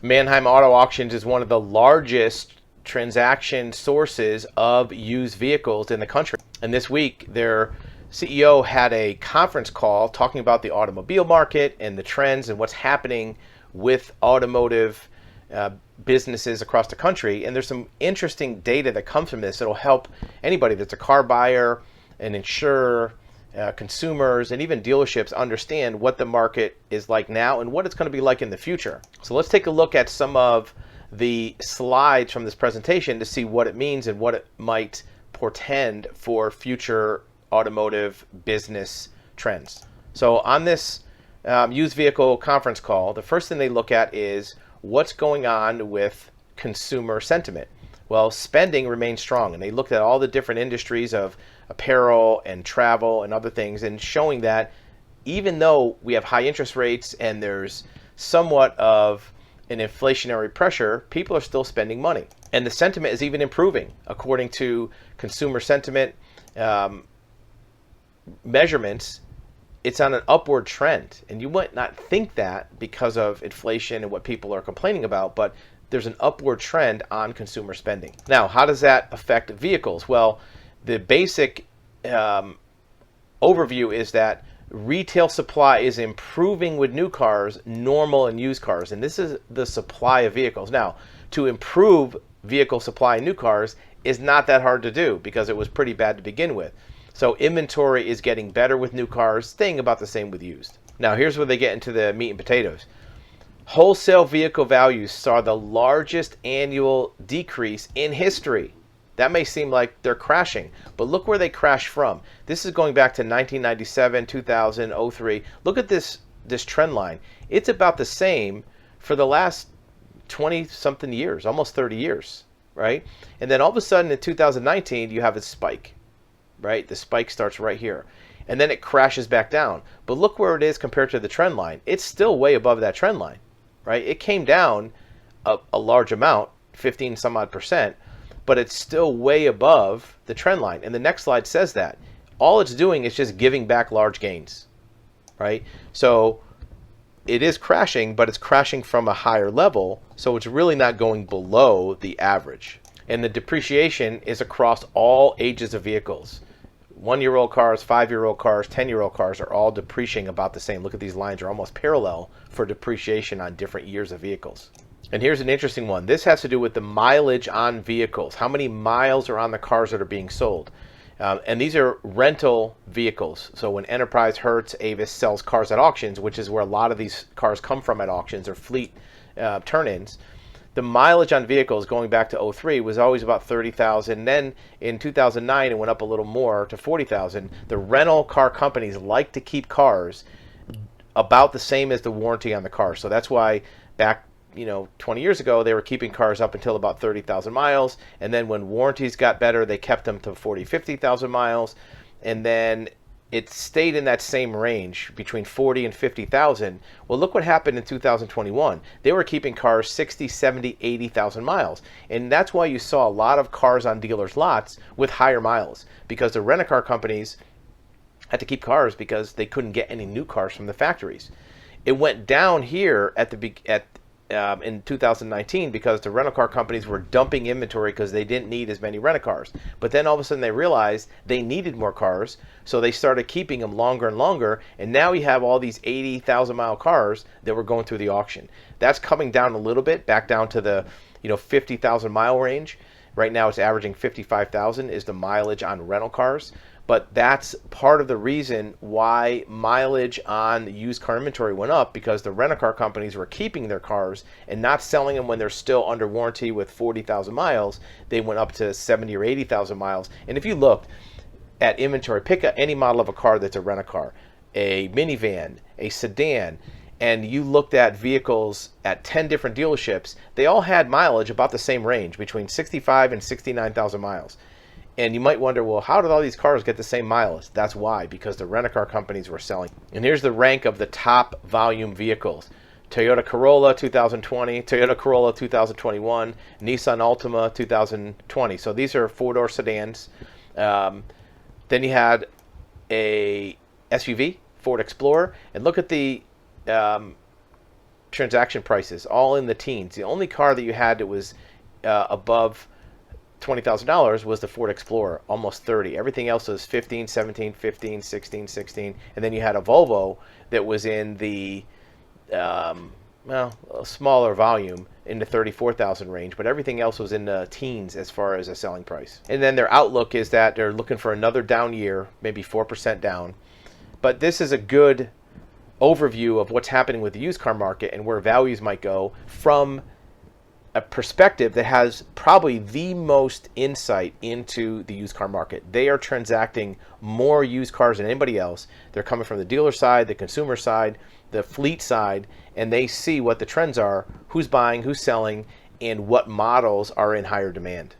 Manheim Auto Auctions is one of the largest transaction sources of used vehicles in the country. And this week, their CEO had a conference call talking about the automobile market and the trends and what's happening with automotive businesses across the country. And there's some interesting data that comes from this that'll help anybody that's a car buyer, an insurer, consumers, and even dealerships understand what the market is like now and what it's going to be like in the future. So let's take a look at some of the slides from this presentation to see what it means and what it might portend for future automotive business trends. So on this used vehicle conference call, the first thing they look at is what's going on with consumer sentiment. Well, spending remains strong, and they looked at all the different industries of apparel and travel and other things, and showing that even though we have high interest rates and there's somewhat of an inflationary pressure, people are still spending money. And the sentiment is even improving. According to consumer sentiment measurements, it's on an upward trend. And you might not think that because of inflation and what people are complaining about, but there's an upward trend on consumer spending. Now, how does that affect vehicles? Well, the basic overview is that retail supply is improving with new cars, normal and used cars. And this is the supply of vehicles. Now, to improve vehicle supply in new cars is not that hard to do because it was pretty bad to begin with. So inventory is getting better with new cars, staying about the same with used. Now, here's where they get into the meat and potatoes. Wholesale vehicle values saw the largest annual decrease in history. That may seem like they're crashing, but look where they crashed from. This is going back to 1997, 2000, 03. Look at this trend line. It's about the same for the last 20-something years, almost 30 years, right? And then all of a sudden in 2019, you have a spike, right? The spike starts right here. And then it crashes back down. But look where it is compared to the trend line. It's still way above that trend line, right? It came down a large amount, 15 some odd percent, but it's still way above the trend line. And the next slide says that. All it's doing is just giving back large gains, right? So it is crashing, but it's crashing from a higher level, so it's really not going below the average. And the depreciation is across all ages of vehicles. 1-year-old cars, 5-year-old cars, 10-year-old cars are all depreciating about the same. Look at these lines are almost parallel for depreciation on different years of vehicles. And here's an interesting one. This has to do with the mileage on vehicles. How many miles are on the cars that are being sold? And these are rental vehicles. So when Enterprise, Hertz, Avis sells cars at auctions, which is where a lot of these cars come from at auctions or fleet turn-ins, the mileage on vehicles going back to 03 was always about 30,000. Then in 2009, it went up a little more to 40,000. The rental car companies like to keep cars about the same as the warranty on the car. So that's why back 20 years ago, they were keeping cars up until about 30,000 miles. And then when warranties got better, they kept them to 40, 50,000 miles. And then it stayed in that same range between 40 and 50,000. Well, look what happened in 2021. They were keeping cars 60, 70, 80,000 miles. And that's why you saw a lot of cars on dealers' lots with higher miles, because the rent-a-car companies had to keep cars because they couldn't get any new cars from the factories. It went down here in 2019 because the rental car companies were dumping inventory because they didn't need as many rental cars. But then all of a sudden they realized they needed more cars, so they started keeping them longer and longer, and now we have all these 80,000 mile cars that were going through the auction. That's coming down a little bit, back down to the 50,000 mile range. Right now it's averaging 55,000 is the mileage on rental cars. But that's part of the reason why mileage on the used car inventory went up, because the rent-a-car companies were keeping their cars and not selling them when they're still under warranty with 40,000 miles. They went up to 70 or 80,000 miles. And if you looked at inventory, pick any model of a car that's a rent-a-car, a minivan, a sedan, and you looked at vehicles at 10 different dealerships, they all had mileage about the same range, between 65 and 69,000 miles. And you might wonder, well, how did all these cars get the same mileage? That's why, because the rent-a-car companies were selling. And here's the rank of the top volume vehicles. Toyota Corolla 2020, Toyota Corolla 2021, Nissan Altima 2020. So these are four-door sedans. Then you had a SUV, Ford Explorer. And look at the transaction prices, all in the teens. The only car that you had that was above $20,000 was the Ford Explorer, almost 30. Everything else was 15, 17, 15, 16, 16. And then you had a Volvo that was in the a smaller volume in the 34,000 range, but everything else was in the teens as far as a selling price. And then their outlook is that they're looking for another down year, maybe 4% down. But this is a good overview of what's happening with the used car market and where values might go from a perspective that has probably the most insight into the used car market. They are transacting more used cars than anybody else. They're coming from the dealer side, the consumer side, the fleet side, and they see what the trends are, who's buying, who's selling, and what models are in higher demand.